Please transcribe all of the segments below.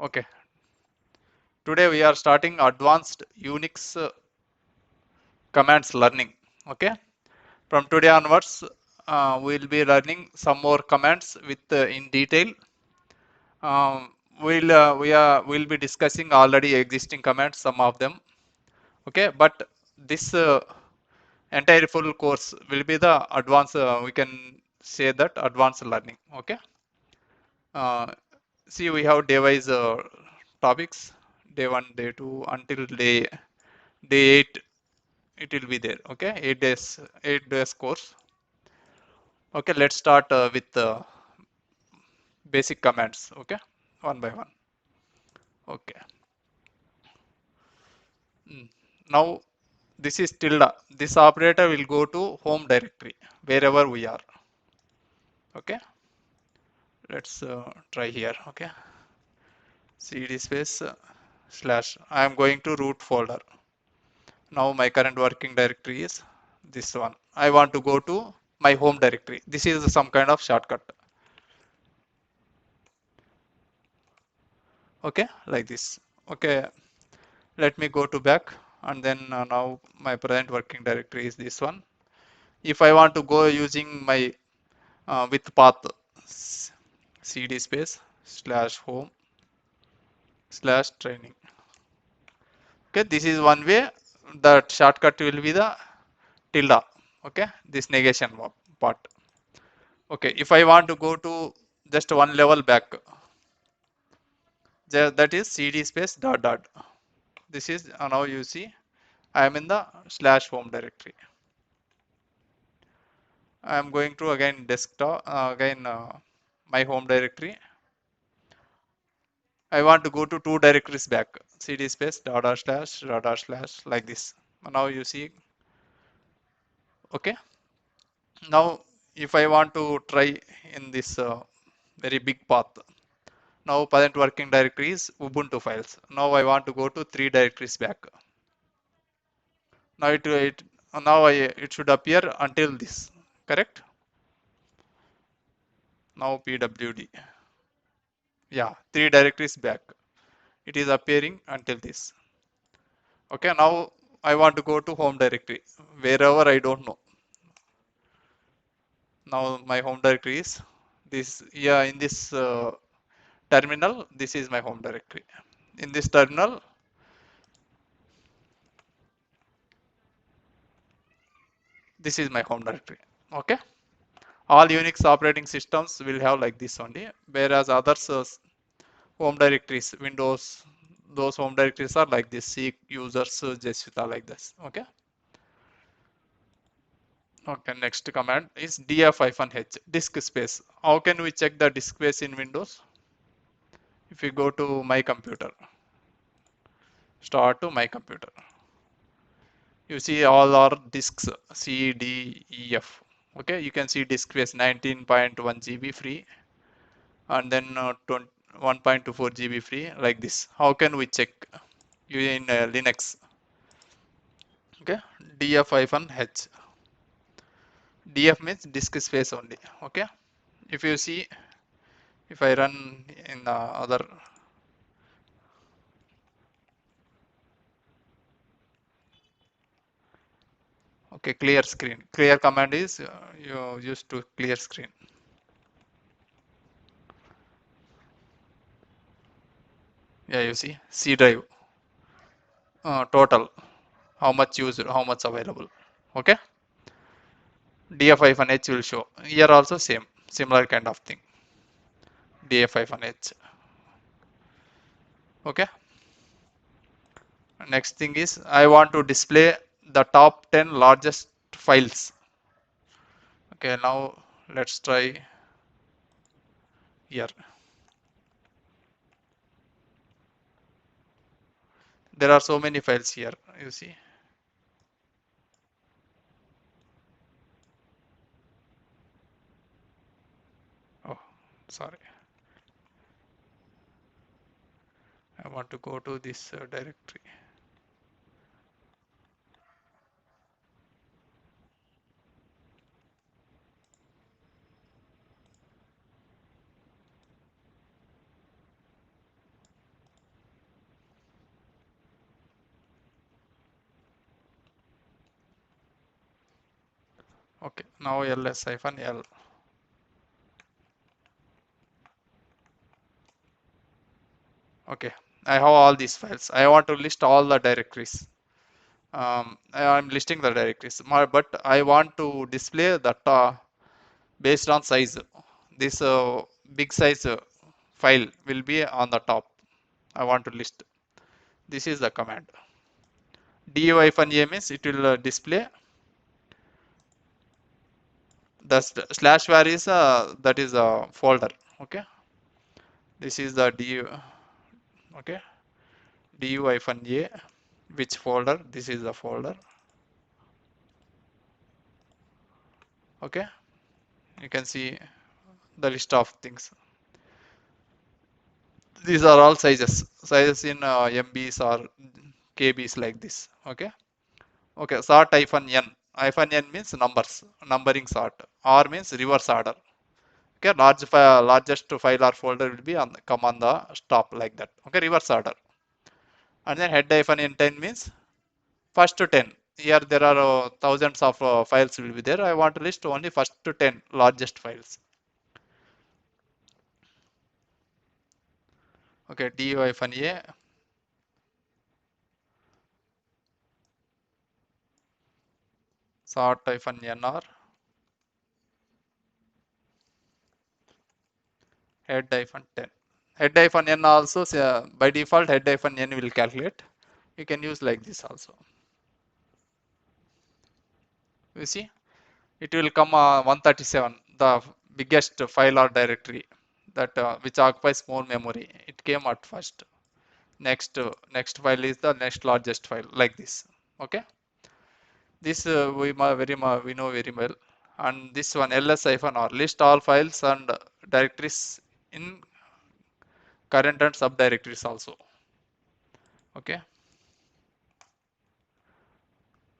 Okay, today we are starting advanced Unix commands learning. Okay, from today onwards, we will be learning some more commands with in detail. We'll be discussing already existing commands, some of them. Okay, but this entire full course will be the advanced. We can say that advanced learning. Okay. Uh, See, we have day-wise topics, day 1, day 2, until day 8, it will be there. Okay, 8 days course. Okay, let's start with basic commands. Okay, one by one. Okay. Mm. Now this is tilde. This operator will go to home directory wherever we are. Okay, let's try here. Okay, cd space slash. I am going to root folder. Now my current working directory is this one. I want to go to my home directory. This is some kind of shortcut. Okay, like this. Okay, let me go to back, and then now my present working directory is this one. If I want to go using my with path cd space slash home slash training. Okay, this is one way. The shortcut will be the tilde. Okay, this negation part. Okay, if I want to go to just one level back, that is cd space dot dot. This is now you see I am in the slash home directory. I am going to again desktop, again my home directory. I want to go to two directories back, cd space dot dot slash like this. Now you see, okay. Now if I want to try in this very big path, now present working directory is Ubuntu files. Now I want to go to three directories back. Now it should appear until this, correct? Now pwd, yeah, three directories back. It is appearing until this. Okay, now I want to go to home directory wherever I don't know. Now my home directory is this. Yeah, in this terminal, this is my home directory. In this terminal, this is my home directory. Okay, all Unix operating systems will have like this only, whereas others home directories, Windows, those home directories are like this: seek users, Jesuita, like this. Okay. Okay. Next command is df-h disk space. How can we check the disk space in Windows? If you go to my computer, start to my computer, you see all our disks C, D, E, F. Okay. You can see disk space 19.1 GB free, and then 1.24 GB free, like this. How can we check? You in Linux? Okay, df-h. Df means disk space only. Okay, if you see, if I run in other, okay, clear screen. Clear command is you use to clear screen. Yeah, you see C drive total, how much used, how much available. Okay, df-h will show. Here also same, similar kind of thing. df-h. Okay. Next thing is I want to display the top 10 largest files. Okay, now let's try here. There are so many files here, you see. Oh, sorry. I want to go to this directory. Okay, now ls-l. Okay, I have all these files. I want to list all the directories. I'm listing the directories, but I want to display the based on size. This big size file will be on the top. I want to list. This is the command. Du-a means it will display the slash var is that is a folder. Okay, this is the du. Okay, du-a, which folder? This is the folder. Okay, you can see the list of things. These are all sizes in MBs or KBs like this. Okay, okay. Sort -n. -n means numbers, numbering sort. R means reverse order. Okay, largest file or folder will be on come on the top like that. Okay, reverse order. And then head-n10 means first to 10. Here there are thousands of files will be there. I want to list only first to 10 largest files. Okay, du-a sort-nr head-10. Head-n also by default head-n will calculate. You can use like this also. You see, it will come 137, the biggest file or directory that which occupies more memory. It came at first. Next file is the next largest file like this. Okay, this we know very well. And this one ls-r list all files and directories in current and subdirectories also. Okay,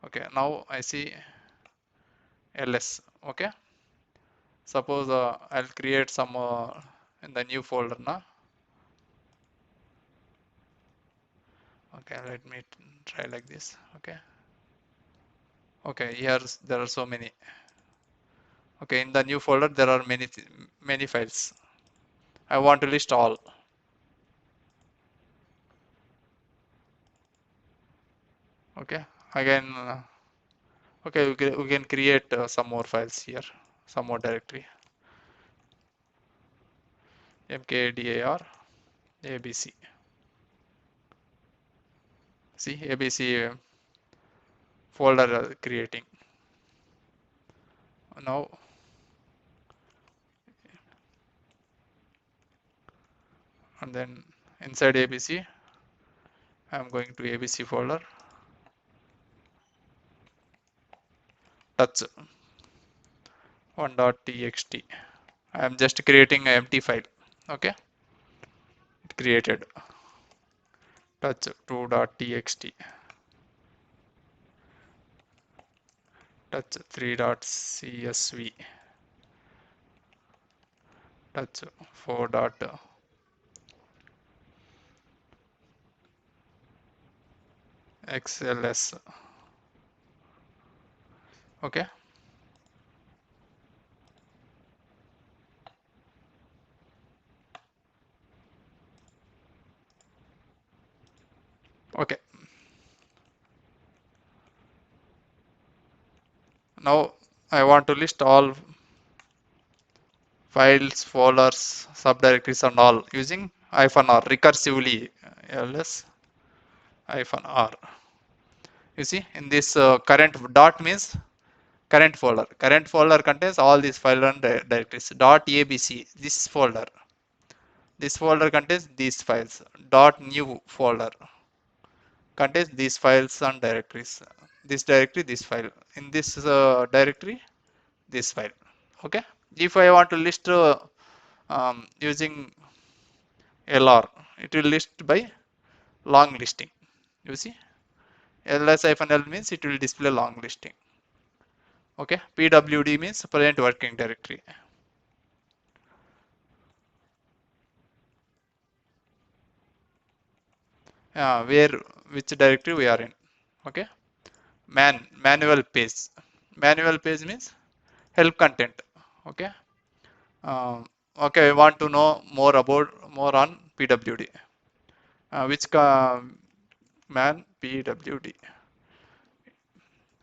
okay. Now I see ls. Okay, suppose I'll create some in the new folder now. Okay, let me try like this. Okay, okay. Here there are so many. Okay, in the new folder there are many files. I want to list all. Okay, again. Okay, we can create some more files here, some more directory. Mkdir abc. See, abc folder creating. Now, and then inside abc, I'm going to abc folder, touch 1.txt. I'm just creating an empty file. Okay, it created touch 2.txt, touch 3.csv, touch 4.xls. Okay, okay. Now I want to list all files, folders, subdirectories and all using -r recursively. ls -r. You see, in this current dot means current folder. Current folder contains all these files and directories. Dot abc, this folder. This folder contains these files. Dot new folder contains these files and directories. This directory, this file. In this directory, this file. Okay. If I want to list using LR, it will list by long listing. You see, ls-l means it will display long listing. Okay, pwd means present working directory. Where which directory we are in. Okay, manual page. Manual page means help content. Okay. Okay, I want to know more on PWD. Which man PWD?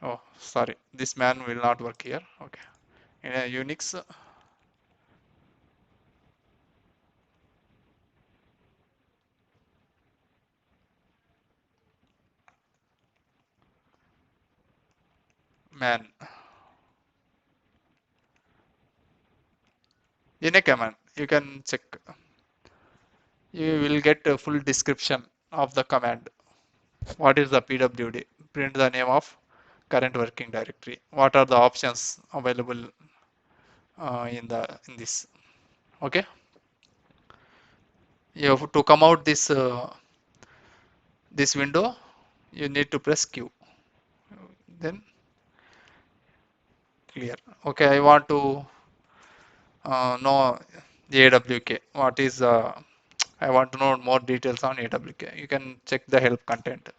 Oh, sorry, this man will not work here. Okay, in a Unix man in a command you can check. You will get a full description of the command. What is the PWD? Print the name of current working directory. What are the options available in this? Okay, you have to come out this window. You need to press Q. Then clear. Okay, I want to know the AWK. What is I want to know more details on AWK. You can check the help content.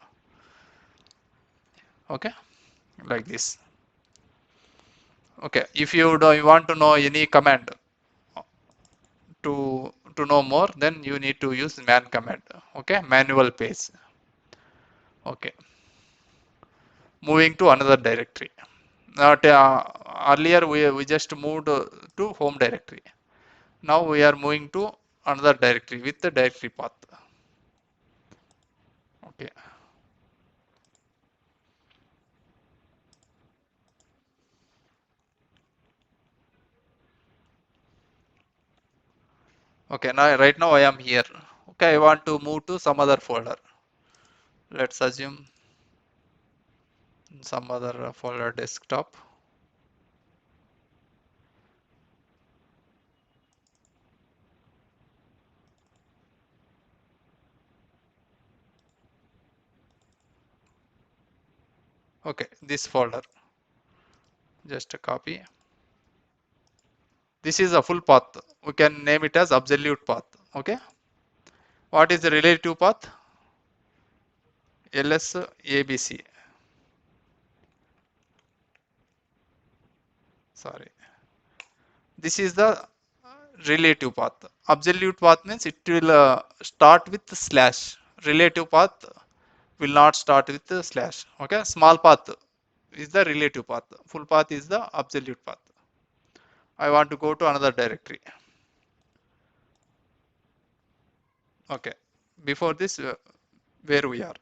Okay, like this. Okay, if you want to know any command to know more, then you need to use man command. Okay, manual page. Okay, moving to another directory. Now, earlier we just moved to home directory. Now we are moving to another directory with the directory path. Okay. Okay, now right now I am here. Okay, I want to move to some other folder. Let's assume some other folder desktop. Okay, this folder. Just a copy. This is a full path. We can name it as absolute path. Okay. What is the relative path? ls abc. Sorry. This is the relative path. Absolute path means it will start with slash. Relative path will not start with the slash. Okay. Small path is the relative path. Full path is the absolute path. I want to go to another directory. Okay. Before this, where we are.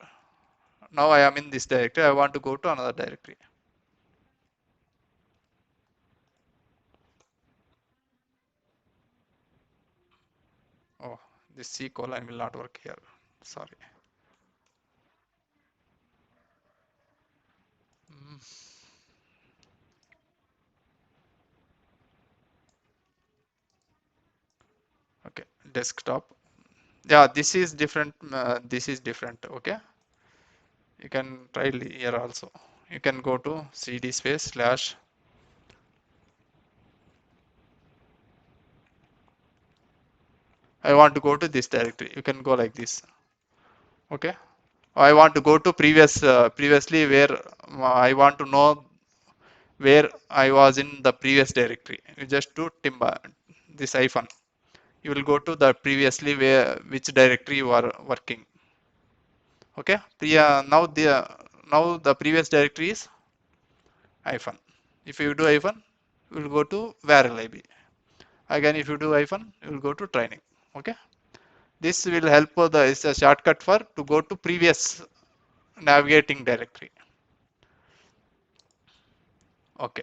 Now I am in this directory. I want to go to another directory. Oh, this C colon will not work here. Sorry. Mm, okay, desktop. Yeah, this is different. This is different. Okay, you can try here also. You can go to cd space slash. I want to go to this directory. You can go like this. Okay. I want to go to previously where I want to know where I was in the previous directory. You just do timba this hyphen. You will go to the previously where which directory you are working. Okay. Now the previous directory is hyphen. If you do hyphen, you will go to var lib. Again, if you do hyphen, you will go to training. Okay. This will help is a shortcut for to go to previous navigating directory. Okay.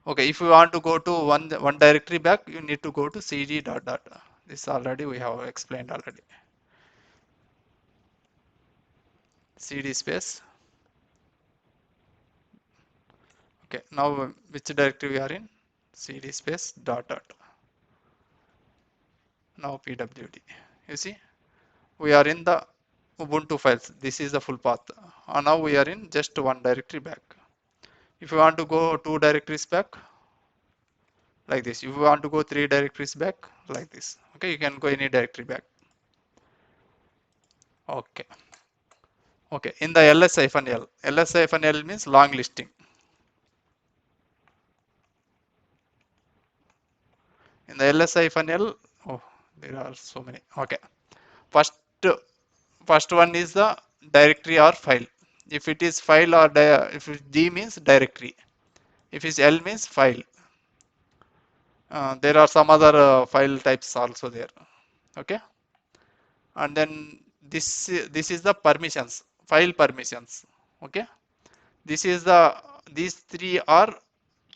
Okay. If you want to go to one directory back, you need to go to cd dot dot. This already we have explained already. Cd space. Okay. Now which directory we are in? Cd space dot dot. Now pwd. You see, we are in the Ubuntu files. This is the full path. Now we are in just one directory back. If you want to go two directories back, like this. If you want to go three directories back, like this. Okay, you can go any directory back. Okay. Okay. In the ls-l, ls-l means long listing. in the ls-l, oh, there are so many. Okay, first first one is the directory or file. If it is file or if D means directory, if it's L means file. There are some other file types also there. Okay, and then this is the permissions, file permissions. Okay, this is the these three are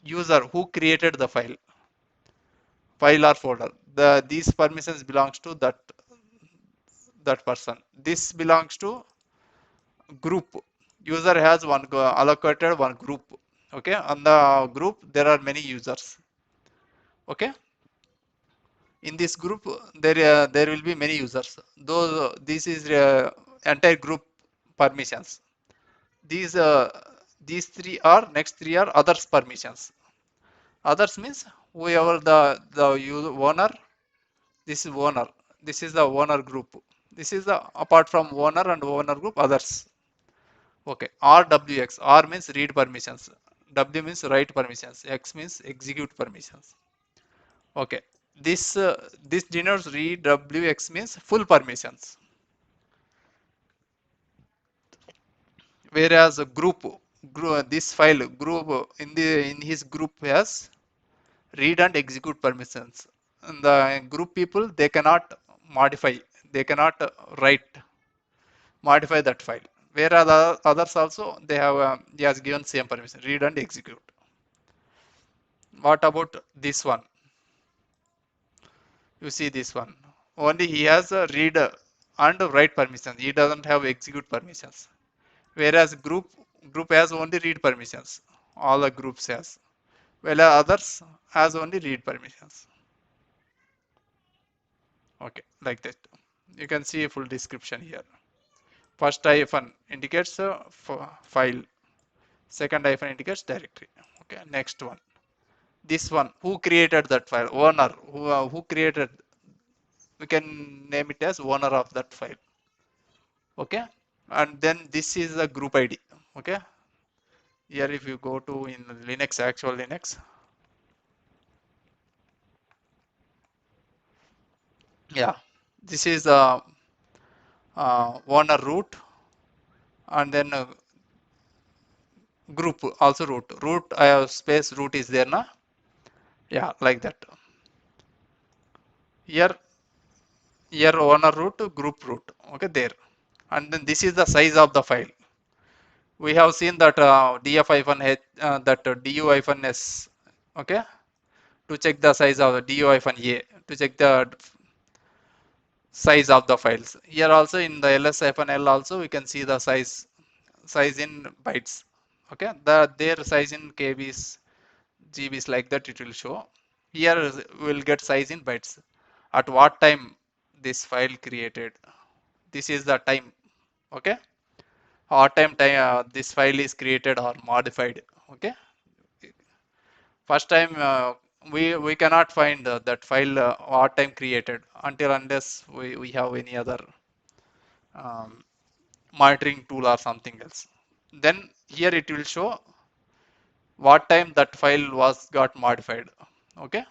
user who created the file or folder. These permissions belongs to that person. This belongs to group. User has allocated one group. Okay, on the group there are many users. Okay, in this group there will be many users. Those this is entire group permissions. these uh, these three are next three are others permissions. Others means whoever the owner. This is owner. This is the owner group. This is the apart from owner and owner group others. Okay, RWX. R means read permissions. W means write permissions. X means execute permissions. Okay, this denotes read WX means full permissions. Whereas a group this file group in his group has read and execute permissions. And the group people they cannot modify, they cannot write modify that file. Whereas others also they have he has given same permission, read and execute. What about this one? You see this one. Only he has a read and write permissions. He doesn't have execute permissions. Whereas group has only read permissions. All the groups has. Well, others has only read permissions. Okay, like that. You can see a full description here. First hyphen indicates file. Second hyphen indicates directory. Okay, next one. This one, who created that file? Owner. Who created? We can name it as owner of that file. Okay, and then this is the group ID. Okay, here if you go to in Linux, actual Linux, yeah, this is owner root, and then group also root I have space root is there na. Yeah, like that. Here owner root, group root. Okay, there. And then this is the size of the file. We have seen that df-h that du-s. Okay, to check the size of the du-a to check the size of the files. Here also in the ls-l also we can see the size in bytes. Okay, their size in kbs, gbs, like that it will show. Here we will get size in bytes. At what time this file created, this is the time. Okay, what time this file is created or modified. Okay, first time we cannot find that file what time created until unless we have any other um, monitoring tool or something else. Then here it will show what time that file was got modified. Okay,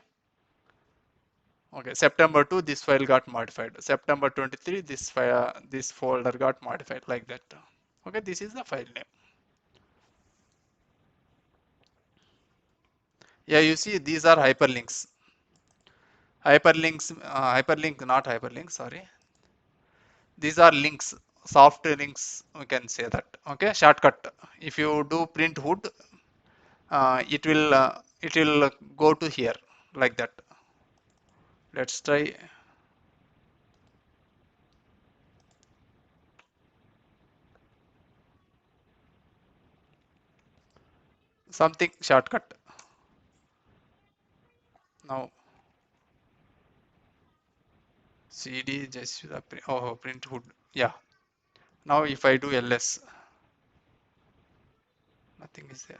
okay, September 2 this file got modified, September 23 this file this folder got modified, like that. Okay, this is the file name. Yeah, you see these are hyperlinks. Hyperlink, not hyperlink, sorry. These are links, soft links, we can say that. Okay, shortcut. If you do print hood, it will go to here, like that. Let's try. Something shortcut. Now cd just the print hood. Yeah. Now if I do ls, nothing is there.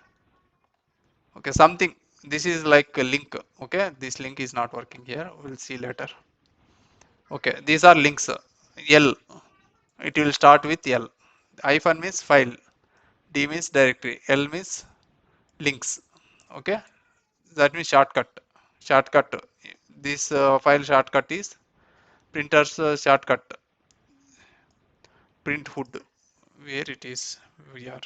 Okay, something. This is like a link. Okay, this link is not working here. We'll see later. Okay, these are links. L. It will start with L. Hyphen means file. D means directory. L means links. Okay, that means shortcut. Shortcut. This file shortcut is printer's shortcut, print hood. Where it is? We are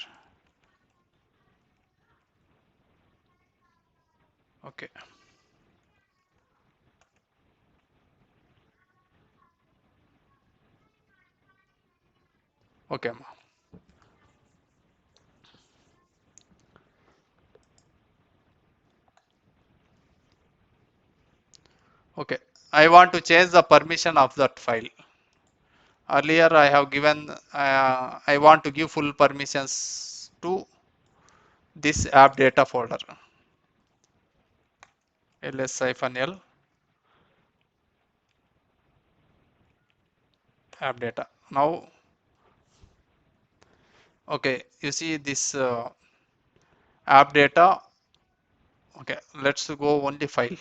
okay. Okay, ma. Okay. I want to change the permission of that file. Earlier I have given, I want to give full permissions to this app data folder, ls-l app data. Now, okay, you see this app data. Okay, let's go only file.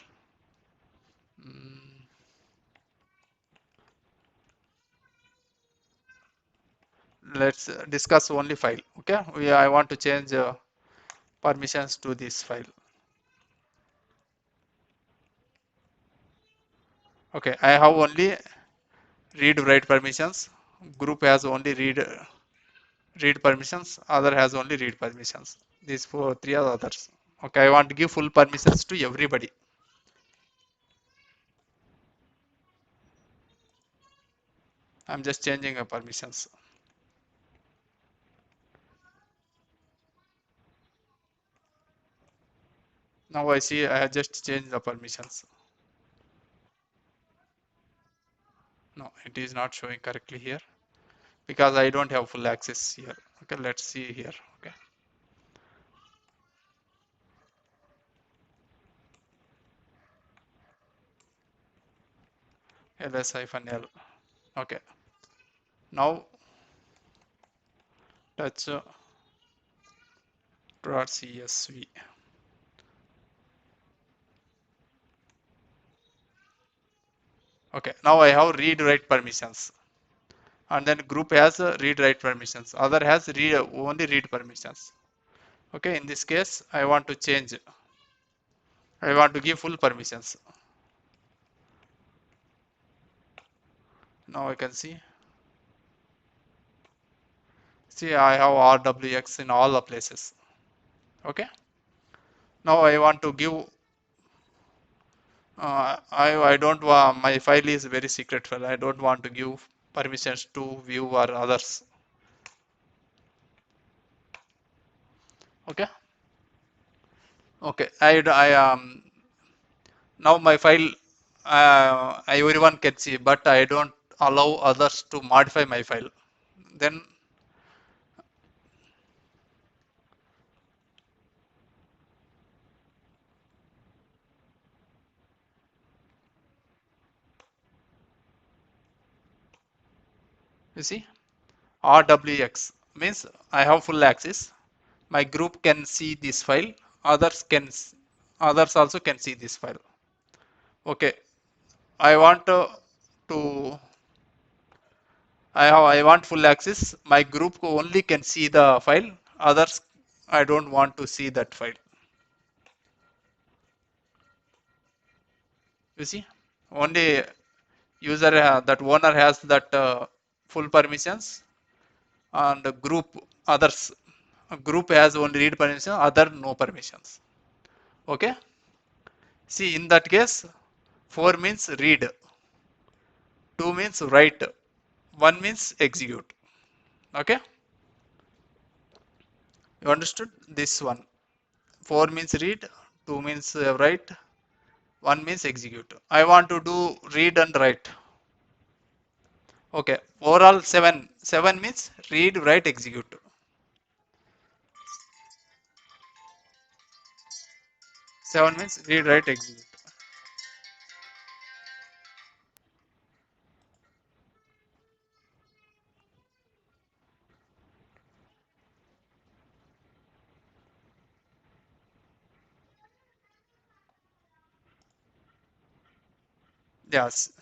Mm, let's discuss only file. Okay, I want to change permissions to this file. Okay, I have only read write permissions. Group has only read permissions. Other has only read permissions. These three are others. Okay, I want to give full permissions to everybody. I'm just changing the permissions. Now I see I have just changed the permissions. No, it is not showing correctly here because I don't have full access here. Okay, let's see here. Okay, ls-l. Okay, now touch .csv. Okay, now I have read write permissions, and then group has read write permissions. Other has only read permissions. Okay, in this case, I want to change. I want to give full permissions. Now I can see. See, I have RWX in all the places. Okay. Now I want to give. I don't want my file is very secret file. I don't want to give permissions to view or others. Okay. Okay. Now my file. Everyone can see, but I don't allow others to modify my file. Then you see. RWX means I have full access. My group can see this file. Others also can see this file. Okay, I want to I want full access. My group only can see the file. Others I don't want to see that file. You see, only user that owner has that full permissions, and group others group has only read permission, other no permissions. Okay. See, in that case, 4 means read, 2 means write, 1 means execute. Okay, you understood this one? 4 means read, 2 means write, 1 means execute. I want to do read and write. Okay, overall 7. 7 means read, write, execute. 7 means read, write, execute. Yes.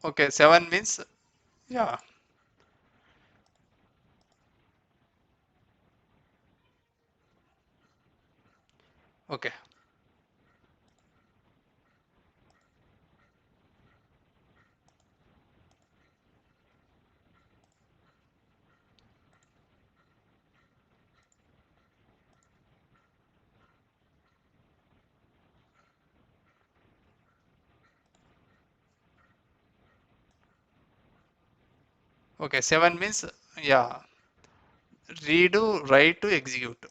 Okay, 7 means, yeah. Okay. Okay, 7 means, yeah. Redo, write to execute.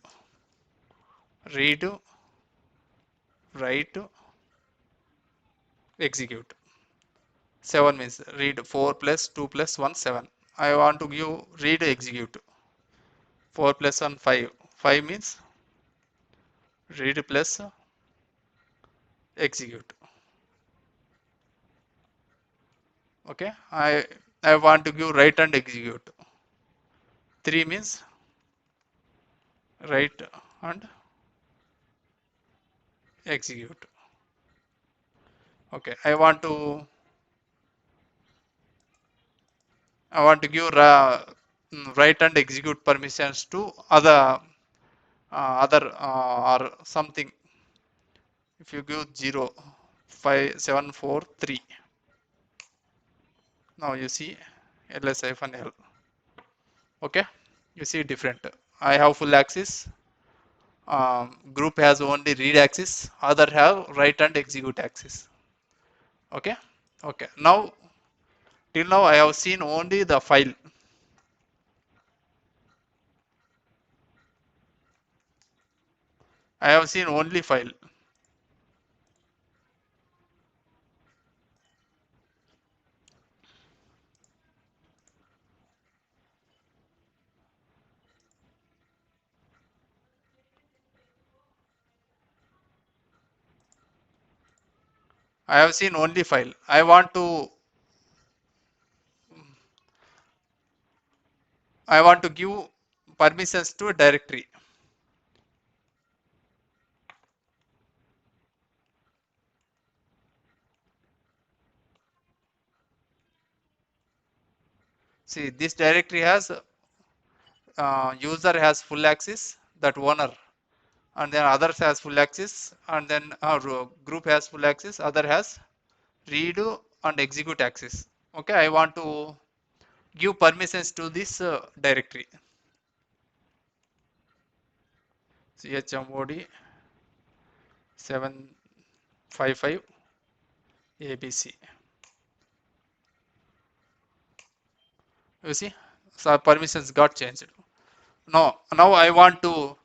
Redo, write to execute. 7 means read 4 plus 2 plus 1, 7. I want to give read execute. 4 plus 1, 5. 5 means read plus execute. Okay. I want to give write and execute. 3 means write and execute. Okay. I want to give write and execute permissions to or something. If you give 0, 5, 7, 4, 3. Now you see ls hyphen l. Okay, you see different. I have full access. Group has only read access. Other have write and execute access. Okay, okay. Now till now I have seen only the file. I have seen only file. I have seen only file. I want to give permissions to a directory. See, this directory has user has full access, that owner, and then others has full access, and then group has full access, other has redo and execute access. Okay, I want to give permissions to this directory. Chmod 755 abc. You see, so permissions got changed. Now I want to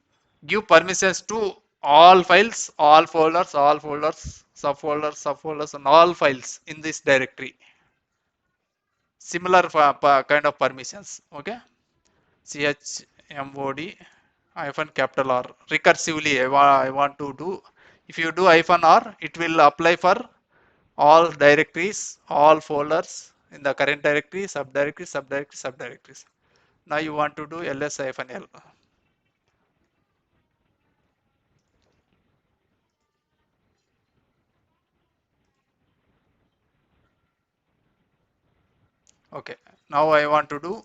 give permissions to all files, all folders, subfolders, subfolders, and all files in this directory. Similar kind of permissions. Okay, chmod hyphen capital R recursively. I want to do. If you do hyphen R, it will apply for all directories, all folders in the current directory, subdirectories, subdirectories, subdirectories. Now you want to do ls hyphen l. Okay, now I want to do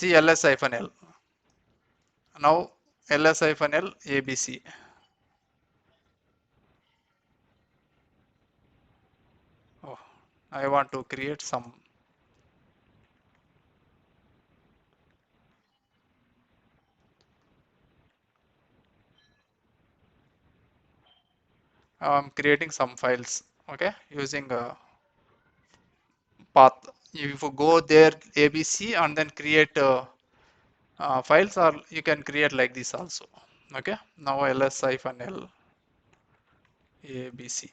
ls hyphen l. Now ls hyphen l abc. Oh, I want to create some. I'm creating some files. Okay, using a path. If you go there abc and then create files, or you can create like this also. Okay, now ls hyphen l abc.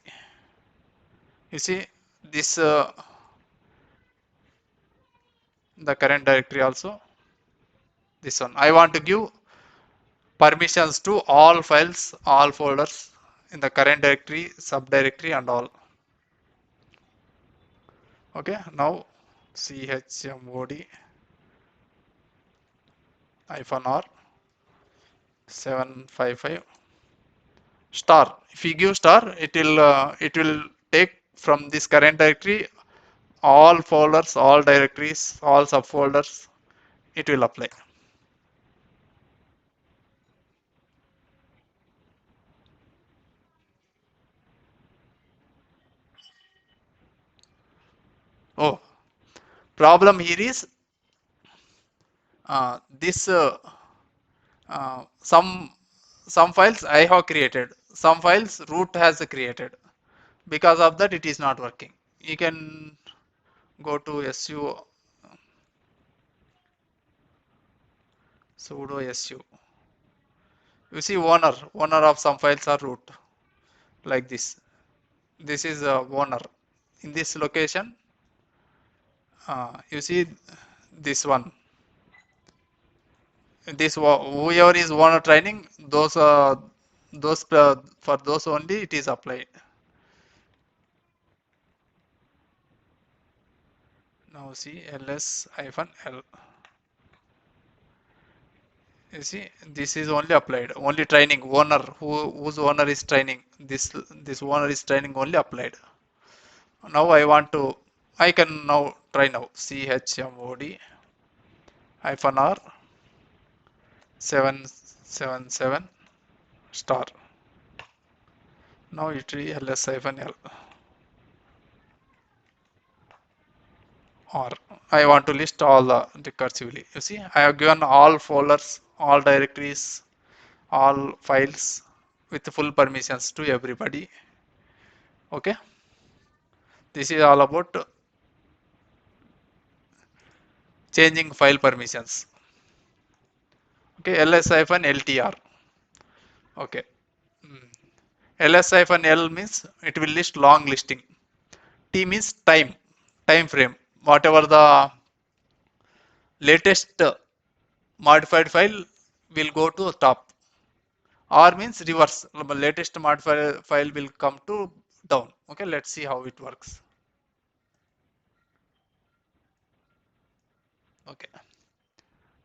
You see this the current directory also. This one I want to give permissions to all files, all folders in the current directory, subdirectory, and all. Okay, now chmod hyphen r 755 star. If you give star, it will take from this current directory, all folders, all directories, all subfolders, it will apply. Oh, problem here is this some files I have created, some files root has created. Because of that, it is not working. You can go to sudo su. You see owner of some files are root like this. This is owner. In this location, you see this one. This whoever is owner training, those for those only it is applied. Now see ls hyphen l. You see this is only applied. Only training owner whose owner is training. This owner is training only applied. Now I want to. I can now try now. chmod hyphen r 777 star. Now it is ls hyphen l or I want to list all the recursively. You see, I have given all folders, all directories, all files with full permissions to everybody. Okay, this is all about changing file permissions. Okay, ls hyphen ltr. Okay, ls hyphen l means it will list long listing. T means time frame. Whatever the latest modified file will go to top. R means reverse. Latest modified file will come to down. Okay, let's see how it works. Okay,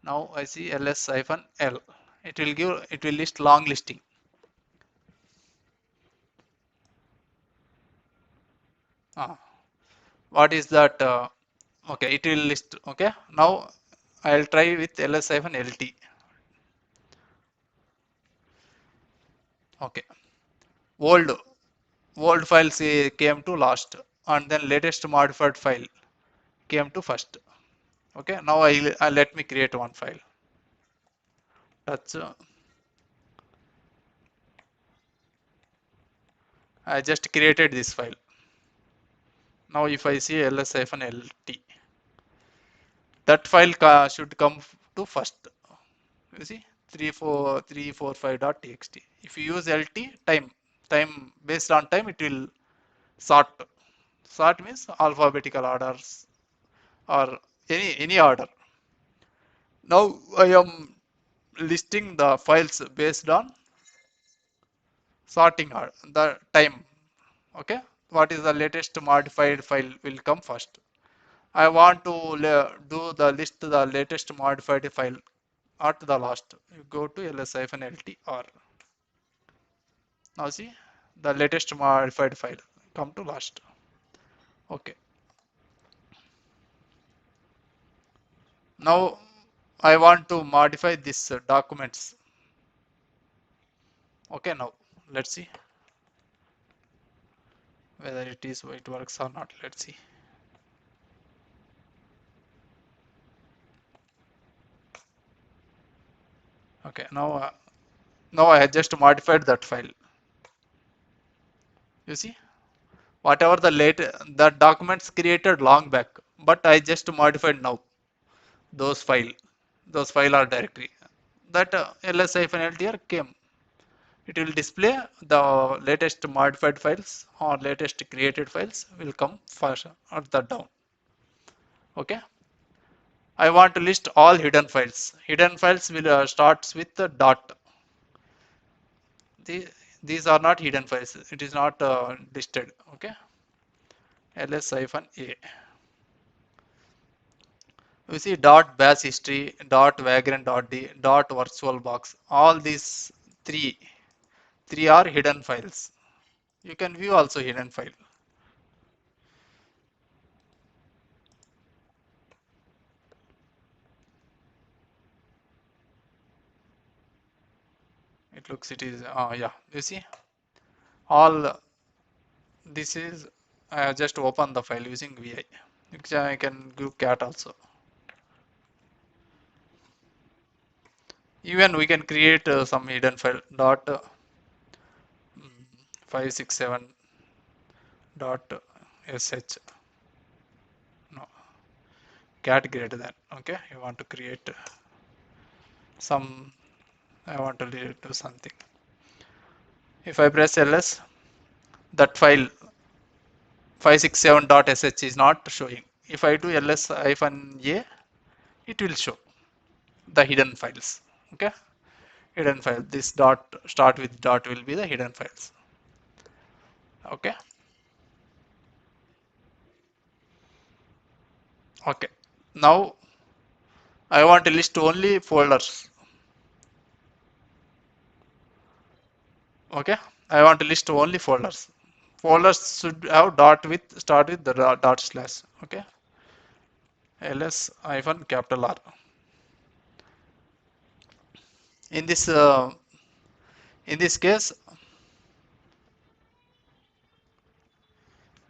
now I see ls hyphen l. It will list long listing. Ah, what is that? Okay, it will list. Okay, now I'll try with ls hyphen lt. Okay, old old files came to last, and then latest modified file came to first. Okay, now I let me create one file. That's I just created this file. Now if I see ls-lt, that file should come to first. You see 34345.txt. If you use lt time based on time, it will sort. Sort means alphabetical orders or any order. Now I am listing the files based on sorting the time. Okay, what is the latest modified file will come first. I want to do the list the latest modified file at the last. You go to ls-lt or now see the latest modified file come to last. Okay, now I want to modify this documents. Okay, now let's see whether it works or not. Let's see. Okay, now I just modified that file. You see whatever the documents created long back, but I just modified now those file those file or directory that ls-ltr came. It will display the latest modified files or latest created files will come first at the down. Okay, I want to list all hidden files. Hidden files will starts with the dot. the, these are not hidden files, it is not listed. Okay, ls-a. You see dot bash history, dot vagrant dot d, dot virtual box. All these three are hidden files. You can view also hidden file. it looks it is yeah, you see all this is just open the file using vi. I can give cat also. Even we can create some hidden file dot 567 dot sh. No, cat greater than. Okay, you want to create some. I want to do something. If I press ls, that file 567.sh is not showing. If I do ls-a, it will show the hidden files. Okay, hidden file. This dot start with dot will be the hidden files. Okay. Okay. Now I want to list only folders. Okay. I want to list only folders. Folders should have dot with start with the dot slash. Okay. ls hyphen capital R. In this uh, in this case,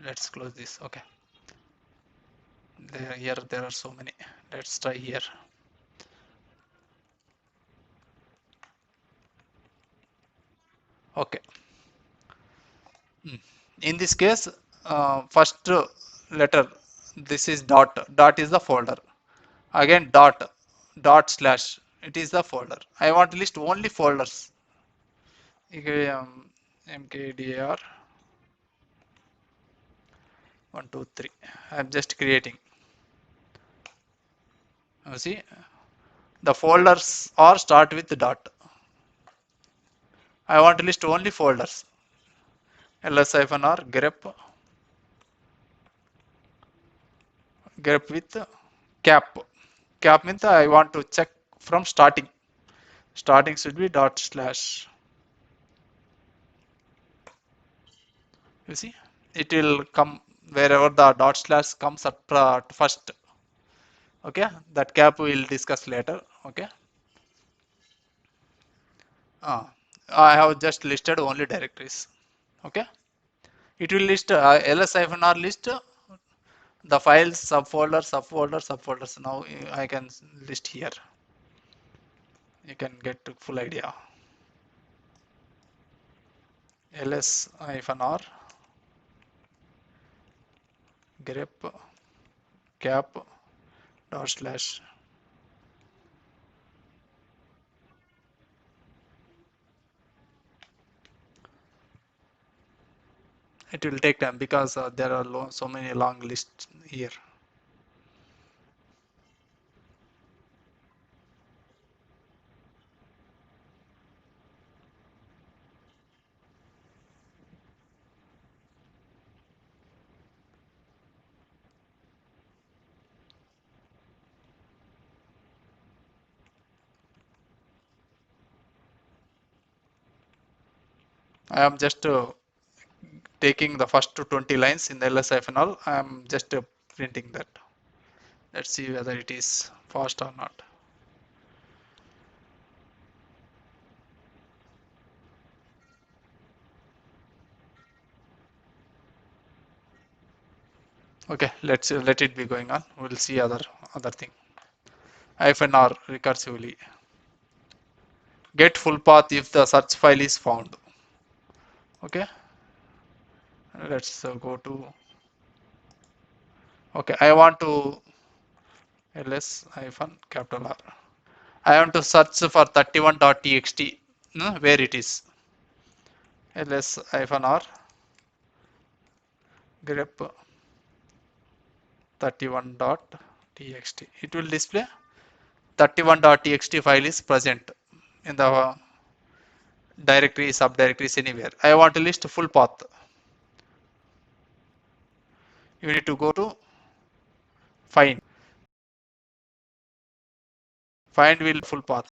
let's close this. Okay. Here there are so many. Let's try here. Okay. In this case, first letter, this is dot. Dot is the folder. Again dot slash. It is the folder. I want to list only folders. Okay, mkdir 123. I'm just creating. You see, the folders are start with dot. I want to list only folders. ls-r grep with cap. Cap means I want to check from starting. Starting should be dot slash. You see, it will come wherever the dot slash comes at first. Okay, that cap we will discuss later. Okay. I have just listed only directories. Okay. It will list ls-r list the files subfolders. Now I can list here. You can get full idea. ls-r grep cap dot slash. It will take time because there are so many long lists here. I am just taking the first 20 lines in the ls-all. I am just printing that. Let's see whether it is fast or not. Okay, let it be going on. We'll see other thing. -r recursively. Get full path if the search file is found. Okay, let's go to. Okay, I want to ls-capital R. I want to search for 31.txt. Where it is. ls-r grep 31.txt. It will display 31.txt file is present in the directory, subdirectories, anywhere. I want to list full path. You need to go to find. Find will full path.